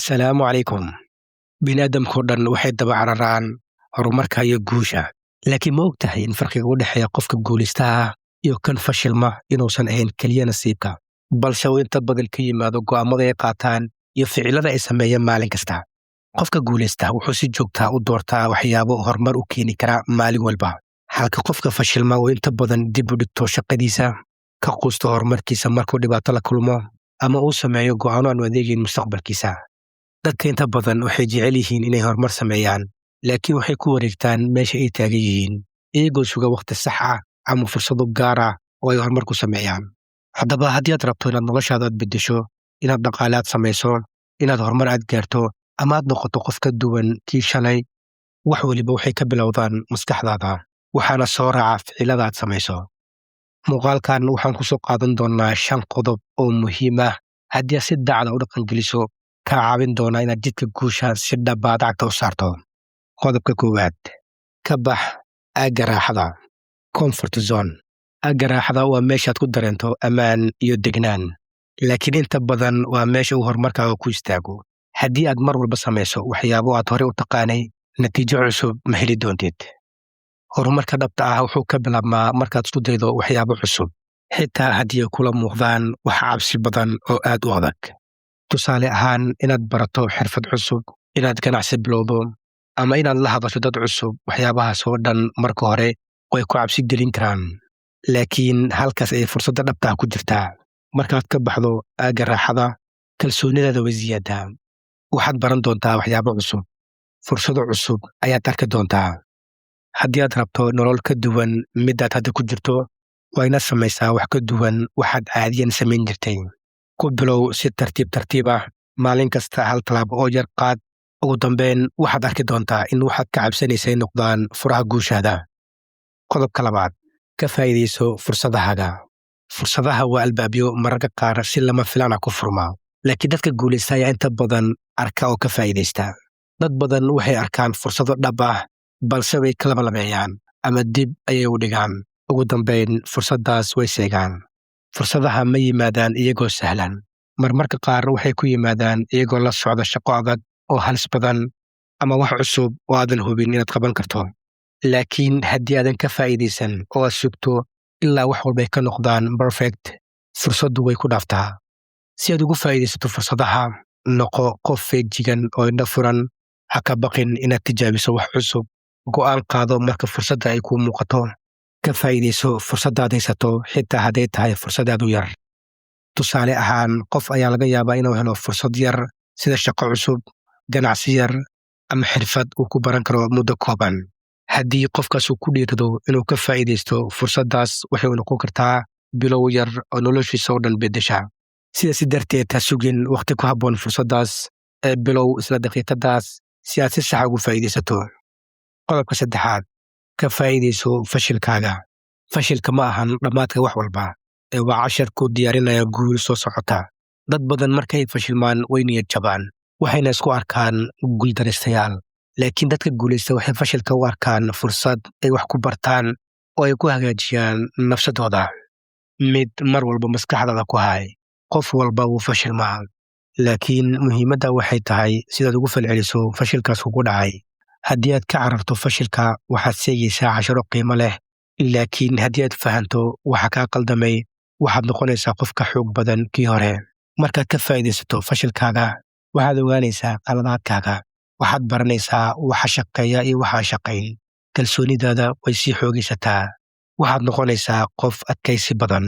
Assalaamu calaykum. Bini'aadamkoo dhan waxay daba cararaan horumarka iyo guusha. Laakiin ma ogtahay in farqiga u dhexeeya qofka guulaystaha ah iyo kan fashilma inuusan ahayn keliya nasiibka, balse uu inta badan ka yimaado go'aamada ay qaataan iyo ficilada ay sameeyaan maalin kasta. Qofka guulaysta wuxuu si joogta ah u doortaa waxyaabo horumar u keeni kara maalin walba, halka qofka fashilma uu inta badan dib u dhigto shaqadiisa, ka quusto horumarkiisa markuu dhibaato la kulmo, ama uu sameeyo go'aano aan u adeegayn mustaqbalkiisa. Dadka inta badan waxay jecel yihiin inay horumar sameeyaan, laakiin waxay ku wareegtaan meesha ay taagan yihiin, iyagoo suga waqti sax ah ama fursado gaar ah oo ay horumar ku sameeyaan. Haddaba haddii aad rabto inaad noloshaada beddesho, inaad dhaqaale aad samayso, inaad horumar aad gaarto, ama aad noqoto qof ka duwan kii shalay, wax waliba waxay ka bilowdaan maskaxdaada, waxaana soo raaca ficilada aad samayso. Muuqaalkan waxaan ku soo qaadan doonaa 5 qodob oo muhiim ah haddii aad si daacad ah u dhaqangeliso, kaa caawin doona inaad jidka guusha si dhab ah gacanta u saarto. Qodobka 1: ka bax aagga raaxada comfort zone. Aagga raaxada waa meeshaad ku dareento ammaan iyo degnaan, laakiin inta badan waa meesha uu horumarkaaga ku istaago. Haddii aad mar walba samayso waxyaabo aad hore u taqaanay, natiijo cusub ma heli doontid. Horumarka dhabta ah wuxuu ka bilaabmaa markaad isku daydo waxyaabo cusub, xitaa haddii ay kula muuqdaan wax cabsi badan oo aad u adag. Tusaale ahaan, inaad barato xirfad cusub, inaad ganacsi bilowdo, ama inaad la hadasho dad cusub. Waxyaabahaas oo dhan marka hore way ku cabsi gelin karaan, laakiin halkaas ayay fursadda dhabta ah ku jirtaa. Markaad ka baxdo aagga raaxada, kalsoonidaada way ziyaadaa. Waxaad baran doontaa waxyaabo cusub, fursado cusub ayaad arki doontaa. Haddii aad rabto nolol ka duwan midaad hadda ku jirto, waa inaad samaysaa wax ka duwan waxaad caadiyan samayn jirtay. Ku bilow si tartiib tartiib ah, maalin kasta hal talaabo oo yar qaad. Ugu dambeyn waxaad arki doontaa in waxaad ka cabsanaysay noqdaan furaha guushaada. Qodobka 2: ka faa'iidayso fursadahaaga. Fursadaha waa albaabyo mararka qaar si lama filaan ah ku furma, laakiin dadka guulaysta ayaa inta badan arka oo ka faa'iidaysta. Dad badan waxay arkaan fursado dhab ah, balse way ka labalabeeyaan ama dib ayay u dhigaan. Ugu dambeyn fursaddaas way seegaan. Fursadaha ma yimaadaan iyagoo sahlan, marmarka qaar waxay ku yimaadaan iyagoo la socda shaqo adag oo halis badan ama wax cusub oo aadan hubin inaad qaban karto. Laakiin haddii aadan ka faa'iidaysan oo aad sugto ilaa wax walba ay ka noqdaan perfect, fursaddu way ku dhaaftaa. Si aad ugu faa'iidaysato fursadaha, noqo qof feejigan oo indho furan. Ha ka baqin inaad tijaabiso wax cusub. Go'aan qaado marka fursadda ay kuu muuqato. Ka faa'iidayso fursaddaad haysato xitaa hadday tahay fursad aad u yar. Tusaale ahaan, qof ayaa laga yaabaa inuu helo fursad yar sida shaqo cusub, ganacsi yar, ama xirfad uu ku baran karo muddo kooban. Haddii qofkaas uu ku dhiirado inuu ka faa'iidaysto fursaddaas, waxay u noqon kartaa bilow yar oo noloshiisa oo dhan beddesha. Sidaas darteed, ha sugin waqti ku habboon fursaddaas, ee bilow isla daqiiqadaas si aad si sax ah ugu faa'iidaysato. Qodobka 3: ka faa'iidayso fashilkaaga. Fashilka ma ahan dhammaadka wax walba, ee waa cashar kuu diyaarinaya guul soo socota. Dad badan markay fashilmaan way niyad jabaan, waxayna isku arkaan guuldareystayaal. Laakiin dadka guulaysta waxay fashilka u arkaan fursad ay wax ku bartaan oo ay ku hagaajiyaan nafsadooda. Mid mar walba maskaxdaada ku hay: qof walba wuu fashilmaa, laakiin muhiimadda waxay tahay sidaad ugu falceliso fashilkaas kugu dhacay. Haddii aad ka cararto fashilka, waxaad seegaysaa casharo qiimo leh, laakiin haddii aad fahanto waxa kaa qaldamay, waxaad noqonaysaa qof ka xoog badan kii hore. Markaad ka faa'iidaysato fashilkaaga, waxaad ogaanaysaa qaladaadkaaga, waxaad baranaysaa waxa shaqeeya iyo waxa aan shaqayn. Kalsoonidaada way sii xoogaysataa, waxaad noqonaysaa qof adkaysi badan.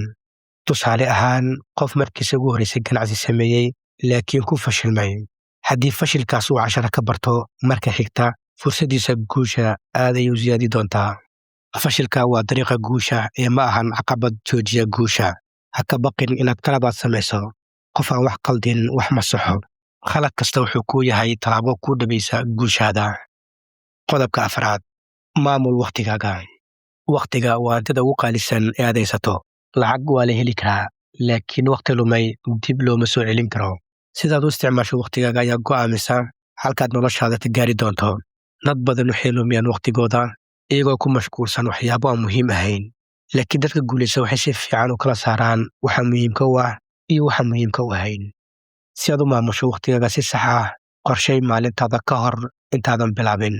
Tusaale ahaan, qof markiisa ugu horreysay ganacsi sameeyey laakiin ku fashilmay. Haddii fashilkaas uu casharo ka barto, marka xigta fursaddiisa guusha aad ayay u siyaadi doontaa. Fashilka waa dariiqa guusha ee ma ahan caqabad joojiya guusha. Ha ka baqin inaad qaladaad samayso. Qof aan wax qaldin wax ma saxo. Khalad kasta wuxuu kuu yahay talaabo kuu dhabaysa guushaada. Qodobka 4: maamul waqtigaaga. Waqtiga waa hantida ugu qaalisan ee aad haysato. Lacag waa la heli karaa, laakiin waqti lumay dib looma soo celin karo. Sidaad u isticmaasho waqtigaaga ayaa go'aamisa halkaad noloshaada ka gaari doonto. Dad badan waxay lumiyaan waqtigooda iyagoo ku mashquulsan waxyaabo aan muhiim ahayn, laakiin dadka guulaysta waxay si fiican u kala saaraan waxa muhiimka u ah iyo waxa muhiimka u ahayn. Si aad u maamusho waqtigaaga si sax ah, qorshay maalintaada ka hor intaadan bilaabin.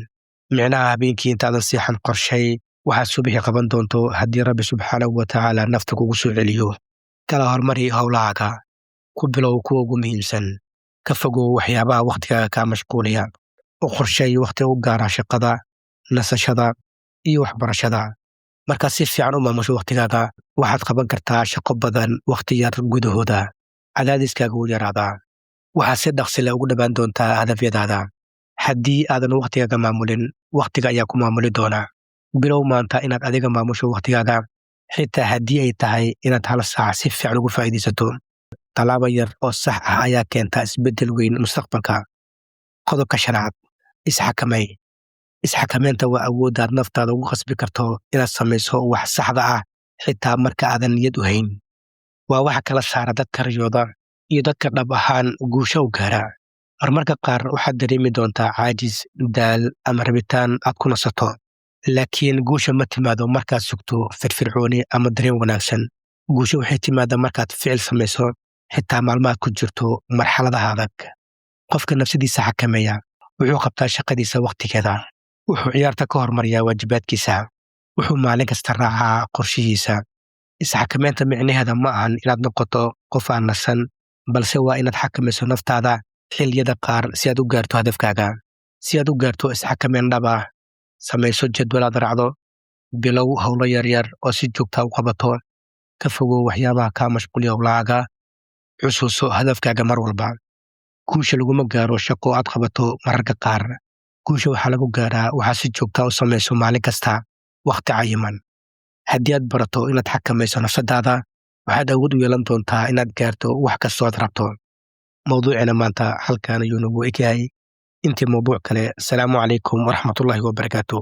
Micnaha habeenkii intaadan seexan qorshay waxaad subaxii qaban doonto haddii Rabbi subxaanahu wa tacaala nafta kugu soo celiyo. Kala hormari howlahaaga. Ku bilow kuwa ugu muhiimsan. Ka fogow waxyaabaha wakhtigaaga kaa mashquulaya. U qorshay wakhti u gaara shaqada, nasashada iyo waxbarashada. Markaad si fiican u maamusho wakhtigaaga, waxaad qaban kartaa shaqo badan wakhti yar gudahooda. Cadaadiskaaga wuu yaraadaa. Waxaad si dhaqsi leh ugu dhawaan doontaa hadafyadaada. Haddii aadan wakhtigaaga maamulin, wakhtiga ayaa ku maamuli doona. Bilow maanta inaad adiga maamusho wakhtigaaga, xitaa haddii ay tahay inaad hal saac si fiican ugu faa'iidaysato. Tallaabo yar oo sax ah ayaa keenta isbeddel weyn mustaqbalka. Qodobka shanaad, isxakamay. Isxakamaynta waa awooddaad naftaada ugu khasbi karto inaad samayso wax saxda ah xitaa marka aadan niyad u hayn. Waa waxa kala saara dadka riyooda iyo dadka dhab ahaan guusha u gaara. Marmarka qaar waxaad dareemi doontaa caajis, daal ama rabitaan aad ku nasato. Laakiin guusha ma timaado markaad sugto firfircooni ama dareen wanaagsan. Guusha waxay timaadaa markaad ficil samayso xitaa maalmaad ku jirto marxaladaha adag. Qofka nafsadiisa xakameeya wuxuu qabtaa shaqadiisa wakhtigeeda. Wuxuu ciyaarta ka hormariyaa waajibaadkiisa. Wuxuu maalin kasta raacaa qorshihiisa. Isxakamaynta micnaheeda ma ahan inaad noqoto qof aan nasan, balse waa inaad xakamayso naftaada xilliyada qaar si aad u gaarto hadafkaaga. Si aad u gaarto isxakamayn dhab ah, samayso jadwal aad raacdo. Bilow howlo yaryar oo si joogta u qabato. Ka fogow waxyaabaha kaa mashquuliya howlahaaga. Xusuuso hadafkaaga mar walba. Guusha laguma gaaro shaqo aad qabato mararka qaar. Guusha waxaa lagu gaaraa waxaad si joogta u samayso maalin kasta wakhti cayiman. Haddii aad barato inaad xakamayso nafsadaada, waxaad awood u yeelan doontaa inaad gaarto wax kastoo aad rabto. Mawduucina maanta halkaan ayuu nagu egyahay. Intii mawduuc kale, asalaamu calaykum waraxmatullaahi wabarakaatuh.